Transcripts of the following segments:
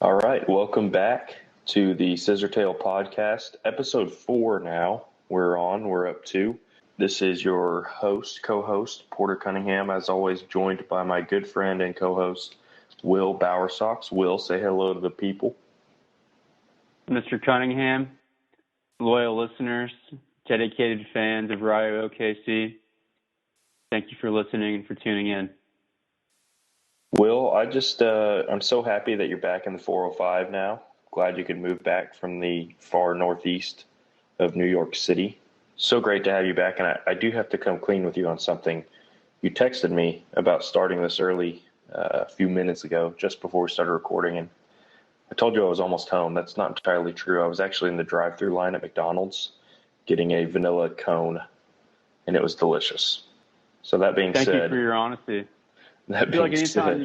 All right, welcome back to the Scissortail Podcast, episode 4 now. We're up to. This is your co-host, Porter Cunningham, as always, joined by my good friend and co-host, Will Bowersox. Will, say hello to the people. Mr. Cunningham, loyal listeners, dedicated fans of Rayo OKC, thank you for listening and for tuning in. Will, I'm so happy that you're back in the 405 now. Glad you could move back from the far northeast of New York City. So great to have you back, and I do have to come clean with you on something. You texted me about starting this early a few minutes ago, just before we started recording, and I told you I was almost home. That's not entirely true. I was actually in the drive-thru line at McDonald's getting a vanilla cone, and it was delicious. So that being said... Thank you for your honesty. I feel like anytime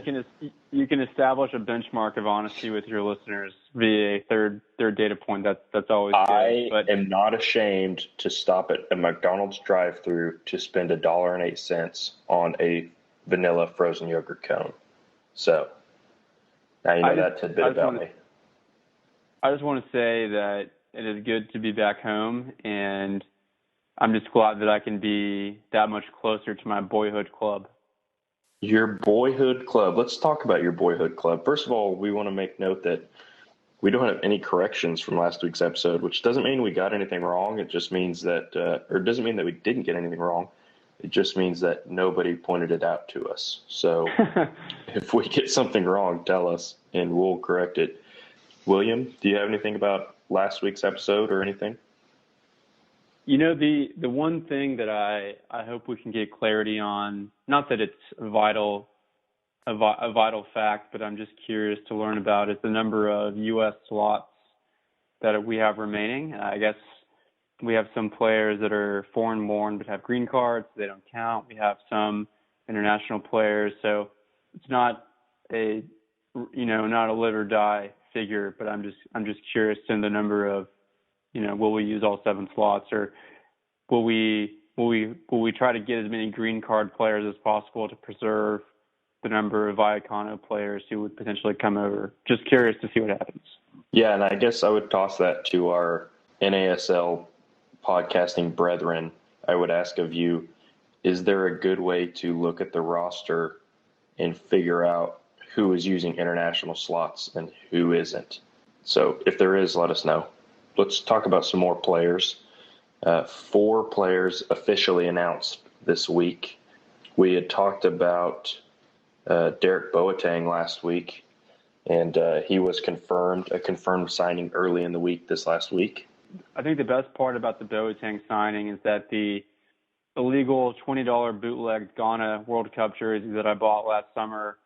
you can establish a benchmark of honesty with your listeners via a third data point, that's always good. I am not ashamed to stop at a McDonald's drive-thru to spend $1.08 on a vanilla frozen yogurt cone. So now you know that tidbit about me. I just want to say that it is good to be back home, and I'm just glad that I can be that much closer to my boyhood club. Your boyhood club. Let's talk about your boyhood club. First of all, we want to make note that we don't have any corrections from last week's episode, which doesn't mean we got anything wrong. It just means that, or it doesn't mean that we didn't get anything wrong. It just means that nobody pointed it out to us. So if we get something wrong, tell us and we'll correct it. William, do you have anything about last week's episode or anything? You know, the one thing that I hope we can get clarity on, not that it's a vital fact, but I'm just curious to learn about, is the number of U.S. slots that we have remaining. I guess we have some players that are foreign-born but have green cards, so they don't count. We have some international players, so it's not a live or die figure, but I'm just curious in the number of, will we use all 7 slots, or will we try to get as many green card players as possible to preserve the number of Viacano players who would potentially come over? Just curious to see what happens. Yeah, and I guess I would toss that to our NASL podcasting brethren. I would ask of you, is there a good way to look at the roster and figure out who is using international slots and who isn't? So if there is, let us know. Let's talk about some more players. 4 players officially announced this week. We had talked about Derek Boateng last week, and he was a confirmed signing early in the week this last week. I think the best part about the Boateng signing is that the illegal $20 bootleg Ghana World Cup jersey that I bought last summer,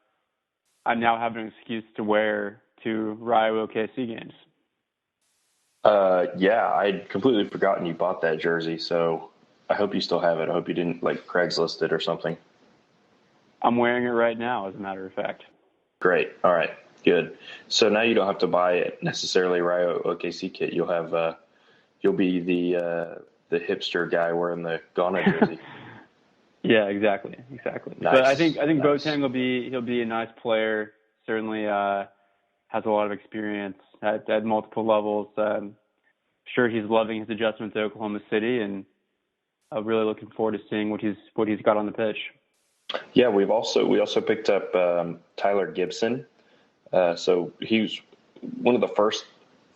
I now have an excuse to wear to Rayo OKC games. Yeah, I'd completely forgotten you bought that jersey, so I hope you still have it. I hope you didn't Craigslist it or something. I'm wearing it right now, as a matter of fact. Great. All right. Good. So now you don't have to buy it necessarily Rayo OKC kit. You'll be the hipster guy wearing the Ghana jersey. Yeah, exactly. Nice. But I think Boateng he'll be a nice player. Certainly has a lot of experience at multiple levels. Sure, he's loving his adjustment to Oklahoma City, and I'm really looking forward to seeing what he's got on the pitch. Yeah, we also picked up Tyler Gibson. So he's one of the first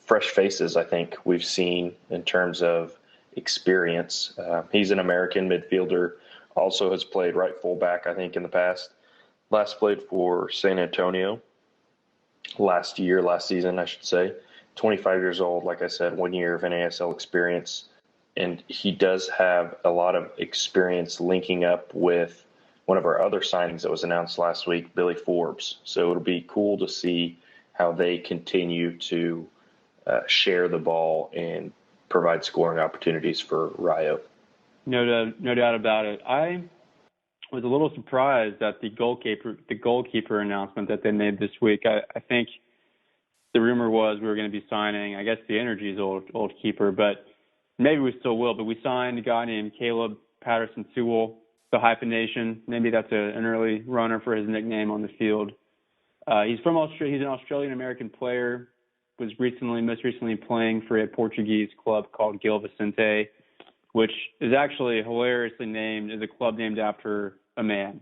fresh faces I think we've seen in terms of experience. He's an American midfielder, also has played right fullback, I think, in the past. Last played for San Antonio last season, I should say. 25 years old, like I said, 1 year of NASL experience. And he does have a lot of experience linking up with one of our other signings that was announced last week, Billy Forbes. So it'll be cool to see how they continue to share the ball and provide scoring opportunities for Rayo. No doubt about it. I was a little surprised at the goalkeeper announcement that they made this week. I think the rumor was we were going to be signing, I guess, the Energy's old keeper, but maybe we still will. But we signed a guy named Caleb Patterson-Sewell, the Hyphenation. Maybe that's an early runner for his nickname on the field. He's from Australia. He's an Australian-American player, was most recently playing for a Portuguese club called Gil Vicente, which is actually hilariously named, is a club named after a man.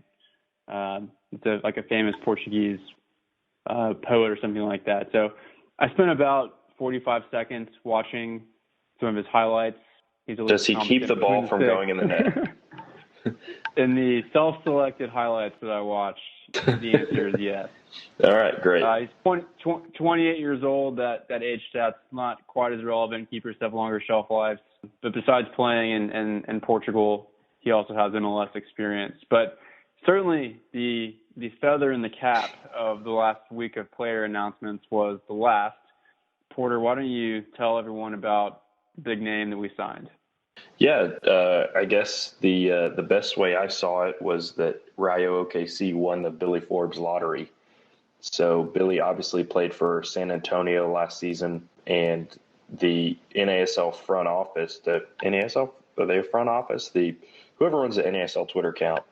It's like a famous Portuguese poet or something like that. So I spent about 45 seconds watching some of his highlights. Does he keep the ball from going in the net? In the self-selected highlights that I watched, the answer is yes. All right, great. He's 28 years old. That age stat's not quite as relevant. Keepers have longer shelf lives. But besides playing in Portugal, he also has MLS experience. But certainly the feather in the cap of the last week of player announcements was the last. Porter, why don't you tell everyone about the big name that we signed? Yeah, I guess the best way I saw it was that Rayo OKC won the Billy Forbes lottery. So Billy obviously played for San Antonio last season, and the NASL front office, whoever runs the NASL Twitter account,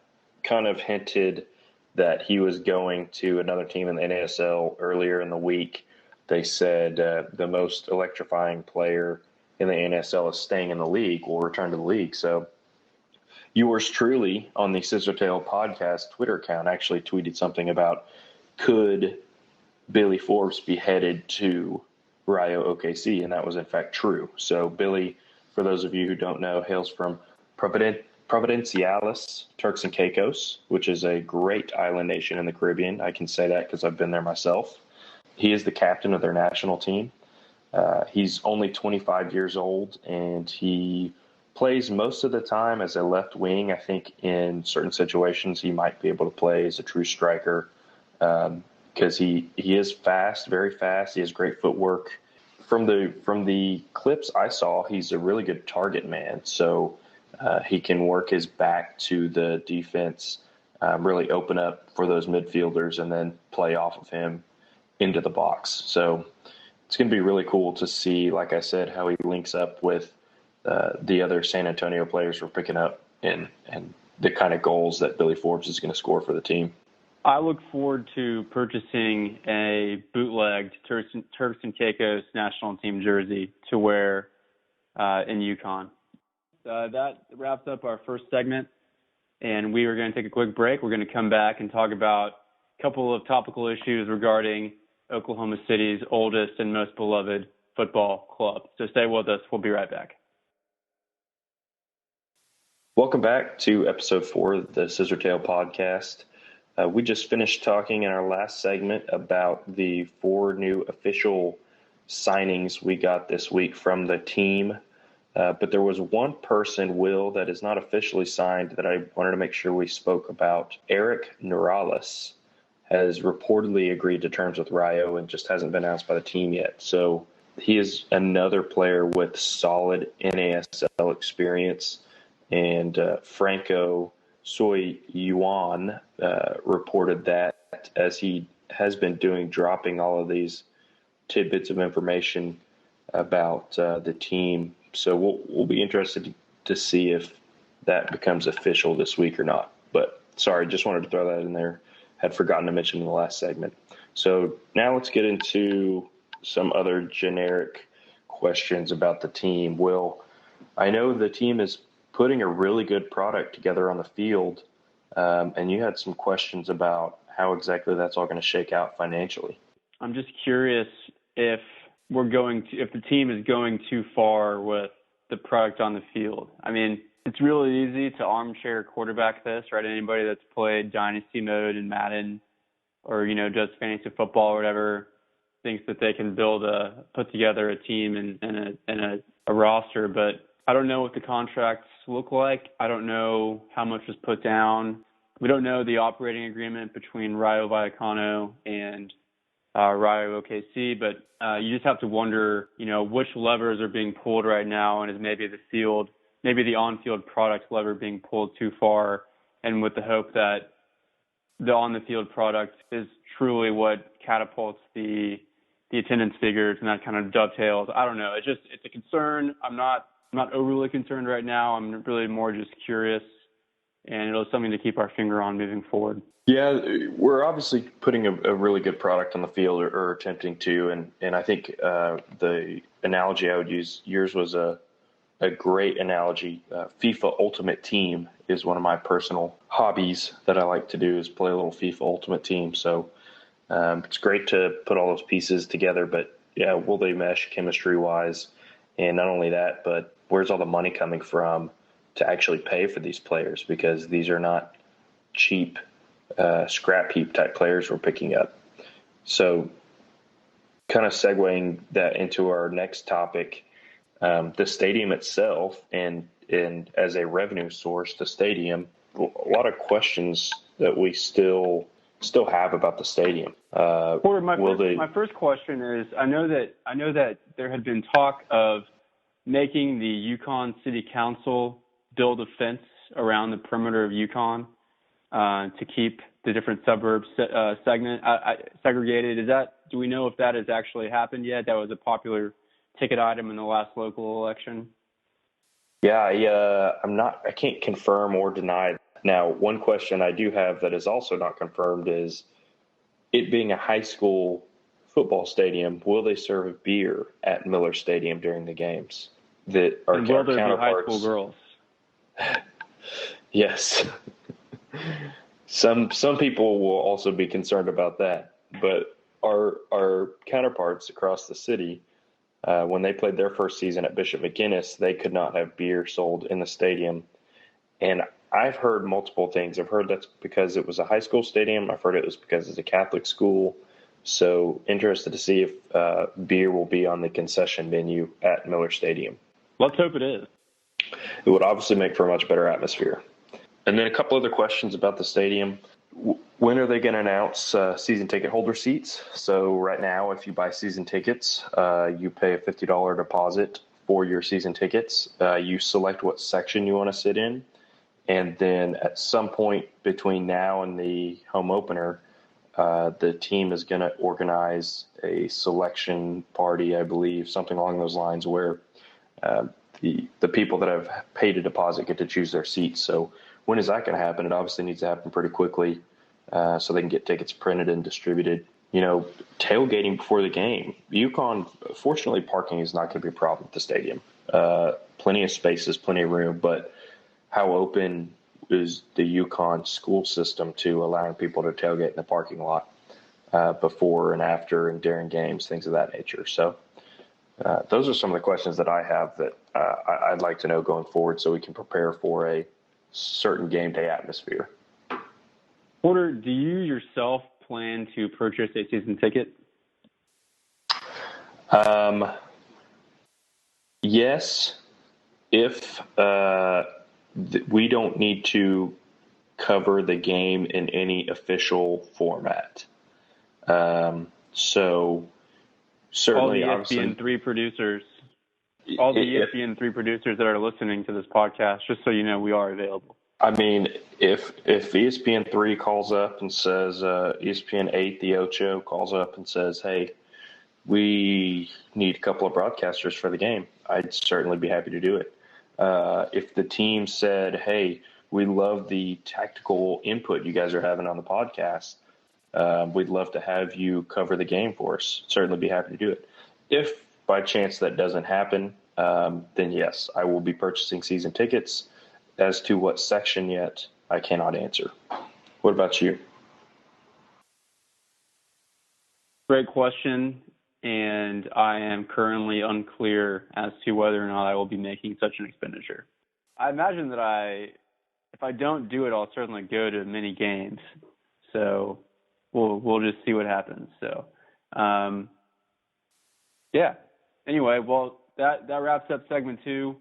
kind of hinted that he was going to another team in the NASL earlier in the week. They said the most electrifying player in the NSL is staying in the league, will return to the league. So yours truly on the Scissortail podcast Twitter account actually tweeted something about, could Billy Forbes be headed to Rayo OKC? And that was in fact true. So Billy, for those of you who don't know, hails from Providenciales, Turks and Caicos, which is a great island nation in the Caribbean. I can say that because I've been there myself. He is the captain of their national team. He's only 25 years old, and he plays most of the time as a left wing. I think in certain situations he might be able to play as a true striker because he is fast, very fast. He has great footwork. From the clips I saw, he's a really good target man. So he can work his back to the defense, really open up for those midfielders, and then play off of him into the box. So it's going to be really cool to see, like I said, how he links up with the other San Antonio players we're picking up and the kind of goals that Billy Forbes is going to score for the team. I look forward to purchasing a bootlegged Turks and Caicos national team jersey to wear in UConn. That wraps up our first segment, and we are going to take a quick break. We're going to come back and talk about a couple of topical issues regarding Oklahoma City's oldest and most beloved football club. So stay with us. We'll be right back. Welcome back to episode 4 of the Scissortail podcast. We just finished talking in our last segment about the 4 new official signings we got this week from the team. But there was one person, Will, that is not officially signed that I wanted to make sure we spoke about. Eric Neuralis has reportedly agreed to terms with Rayo and just hasn't been announced by the team yet. So he is another player with solid NASL experience. And Franco Soy Yuan reported that, as he has been doing, dropping all of these tidbits of information about the team. So we'll be interested to see if that becomes official this week or not. But sorry, just wanted to throw that in there. Had forgotten to mention in the last segment. So now let's get into some other generic questions about the team. Will, I know the team is putting a really good product together on the field, and you had some questions about how exactly that's all going to shake out financially. I'm just curious if the team is going too far with the product on the field. I mean, it's really easy to armchair quarterback this, right? Anybody that's played Dynasty mode in Madden or, does fantasy football or whatever thinks that they can put together a team and a roster. But I don't know what the contracts look like. I don't know how much was put down. We don't know the operating agreement between Rayo Vallecano and Rayo OKC, but you just have to wonder, which levers are being pulled right now, and is maybe the on-field product lever being pulled too far, and with the hope that the on-the-field product is truly what catapults the attendance figures and that kind of dovetails. I don't know. It's a concern. I'm not overly concerned right now. I'm really more just curious and it'll be something to keep our finger on moving forward. Yeah, we're obviously putting a really good product on the field, or attempting to, and I think the analogy I would use, yours was a great analogy. FIFA Ultimate Team is one of my personal hobbies that I like to do, is play a little FIFA Ultimate Team. So it's great to put all those pieces together, but yeah, will they mesh chemistry-wise? And not only that, but where's all the money coming from to actually pay for these players? Because these are not cheap scrap heap type players we're picking up. So kind of segueing that into our next topic, the stadium itself, and as a revenue source, the stadium, a lot of questions that we still have about the stadium. Porter, my first question is, I know that there had been talk of making the Yukon City Council build a fence around the perimeter of Yukon to keep the different suburbs segregated. Do we know if that has actually happened yet? That was a popular ticket item in the last local election. Yeah, I can't confirm or deny. Now, one question I do have that is also not confirmed is, it being a high school football stadium, will they serve beer at Miller Stadium during the games? That are and will there counterparts? Be high school girls? Yes. Some people will also be concerned about that, but our counterparts across the city, when they played their first season at Bishop McGuinness, they could not have beer sold in the stadium. And I've heard multiple things. I've heard that's because it was a high school stadium. I've heard it was because it's a Catholic school. So interested to see if beer will be on the concession menu at Miller Stadium. Let's hope it is. It would obviously make for a much better atmosphere. And then a couple other questions about the stadium. When are they going to announce season ticket holder seats? So right now, if you buy season tickets, you pay a $50 deposit for your season tickets. You select what section you want to sit in. And then at some point between now and the home opener, the team is going to organize a selection party, I believe, something along those lines, where the people that have paid a deposit get to choose their seats. So when is that going to happen? It obviously needs to happen pretty quickly, so they can get tickets printed and distributed. Tailgating before the game. Yukon, fortunately, parking is not going to be a problem at the stadium. Plenty of spaces, plenty of room, but how open is the Yukon school system to allowing people to tailgate in the parking lot before and after and during games, things of that nature? So those are some of the questions that I have that I'd like to know going forward, so we can prepare for a certain game day atmosphere. Porter, do you yourself plan to purchase a season ticket? Yes, if we don't need to cover the game in any official format. So certainly, all the ESPN3 producers, ESPN3 producers that are listening to this podcast, just so you know, we are available. I mean, if ESPN3 calls up and says, ESPN8, the Ocho, calls up and says, hey, we need a couple of broadcasters for the game, I'd certainly be happy to do it. If the team said, hey, we love the tactical input you guys are having on the podcast, we'd love to have you cover the game for us, certainly be happy to do it. If by chance that doesn't happen, then yes, I will be purchasing season tickets. As to what section yet, I cannot answer. What about you? Great question, and I am currently unclear as to whether or not I will be making such an expenditure. I imagine that if I don't do it, I'll certainly go to many games. So we'll just see what happens. So, yeah. Anyway, well, that wraps up segment 2.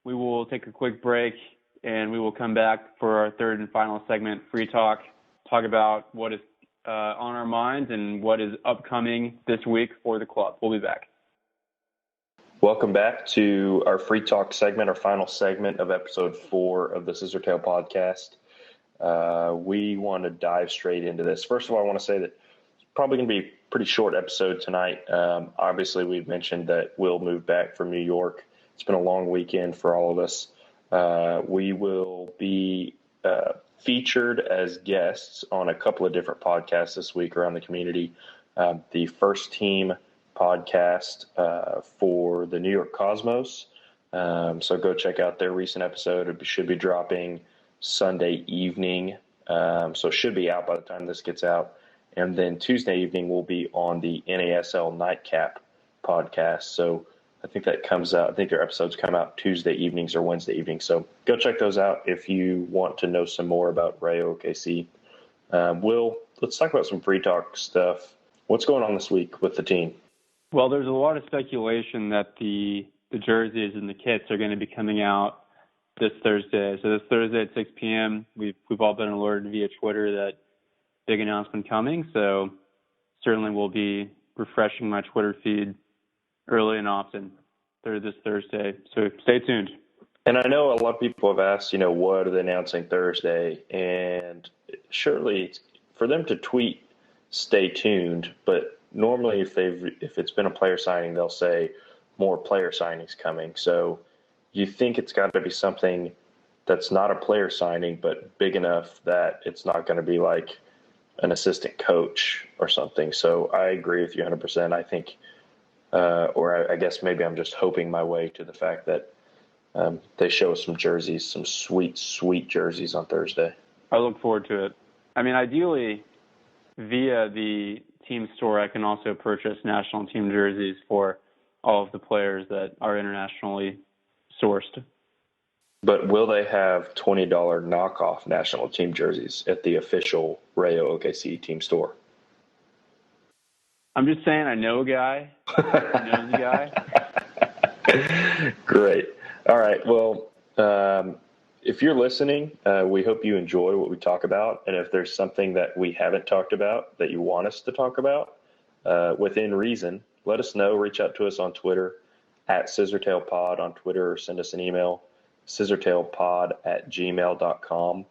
We will take a quick break, and we will come back for our third and final segment, Free Talk, talk about what is on our minds and what is upcoming this week for the club. We'll be back. Welcome back to our Free Talk segment, our final segment of episode 4 of the Scissortail podcast. We want to dive straight into this. First of all, I want to say that it's probably going to be a pretty short episode tonight. Obviously, we've mentioned that Will moved back from New York. It's been a long weekend for all of us. We will be featured as guests on a couple of different podcasts this week around the community. The First Team podcast for the New York Cosmos. So go check out their recent episode. It should be dropping Sunday evening. So it should be out by the time this gets out. And then Tuesday evening will be on the NASL Nightcap podcast. So I think that comes out. I think their episodes come out Tuesday evenings or Wednesday evenings. So go check those out if you want to know some more about Rayo OKC. Will, let's talk about some free talk stuff. What's going on this week with the team? Well, there's a lot of speculation that the jerseys and the kits are going to be coming out this Thursday. So this Thursday at 6 p.m., we've all been alerted via Twitter that big announcement coming. So certainly we'll be refreshing my Twitter feed early and often through this Thursday. So stay tuned. And I know a lot of people have asked, what are they announcing Thursday? And surely for them to tweet, stay tuned. But normally if it's been a player signing, they'll say more player signings coming. So you think it's got to be something that's not a player signing, but big enough that it's not going to be like an assistant coach or something. So I agree with you 100%. I think, I guess maybe I'm just hoping my way to the fact that they show us some jerseys, some sweet, sweet jerseys on Thursday. I look forward to it. I mean, ideally, via the team store, I can also purchase national team jerseys for all of the players that are internationally sourced. But will they have $20 knockoff national team jerseys at the official Rayo OKC team store? I'm just saying I know a guy who knows a guy. Great. All right. Well, if you're listening, we hope you enjoy what we talk about. And if there's something that we haven't talked about that you want us to talk about within reason, let us know. Reach out to us on Twitter at ScissorTailPod on Twitter, or send us an email, scissortailpod@gmail.com.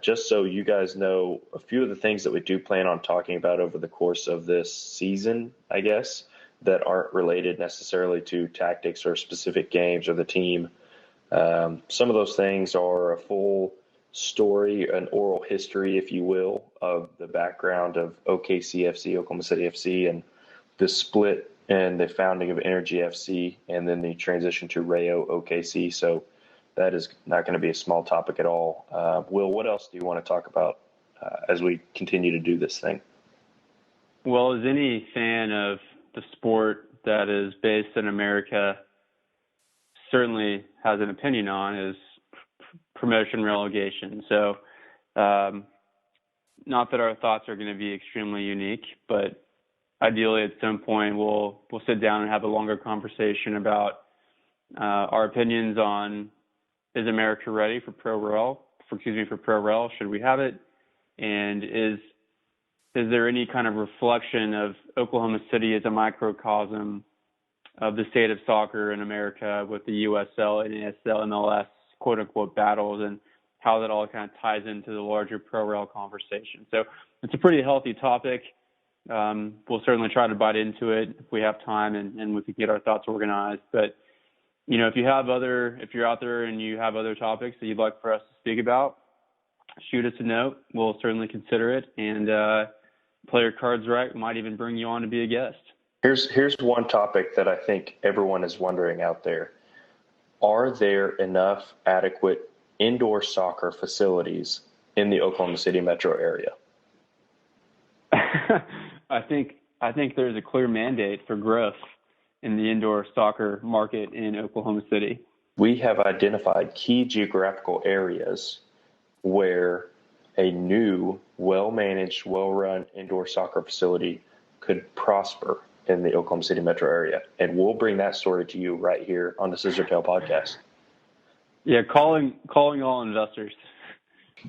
Just so you guys know, a few of the things that we do plan on talking about over the course of this season, I guess, that aren't related necessarily to tactics or specific games or the team. Some of those things are a full story, an oral history, if you will, of the background of OKC FC, Oklahoma City FC, and the split and the founding of Energy FC, and then the transition to Rayo OKC. So that is not going to be a small topic at all. Will, what else do you want to talk about as we continue to do this thing? Well, as any fan of the sport that is based in America certainly has an opinion on, is promotion relegation. So not that our thoughts are going to be extremely unique, but ideally at some point we'll sit down and have a longer conversation about our opinions on, is America ready for pro rel? Should we have it? And is there any kind of reflection of Oklahoma City as a microcosm of the state of soccer in America with the USL, NASL, MLS, quote unquote battles, and how that all kind of ties into the larger pro rel conversation? So it's a pretty healthy topic. We'll certainly try to bite into it if we have time and we can get our thoughts organized. But if you're out there and you have other topics that you'd like for us to speak about, shoot us a note. We'll certainly consider it. And play your cards right. We might even bring you on to be a guest. Here's one topic that I think everyone is wondering out there. Are there enough adequate indoor soccer facilities in the Oklahoma City metro area? I think there's a clear mandate for growth in the indoor soccer market in Oklahoma City. We have identified key geographical areas where a new, well-managed, well-run indoor soccer facility could prosper in the Oklahoma City metro area. And we'll bring that story to you right here on the Scissor Tail podcast. Yeah, calling all investors.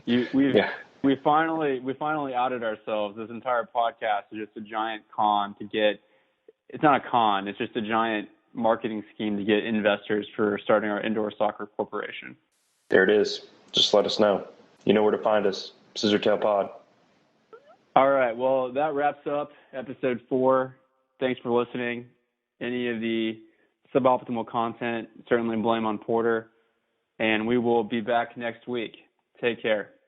We finally outed ourselves. This entire podcast is just a giant con to get. It's not a con. It's just a giant marketing scheme to get investors for starting our indoor soccer corporation. There it is. Just let us know. You know where to find us. Scissortail Pod. All right. Well, that wraps up episode 4. Thanks for listening. Any of the suboptimal content, certainly blame on Porter. And we will be back next week. Take care.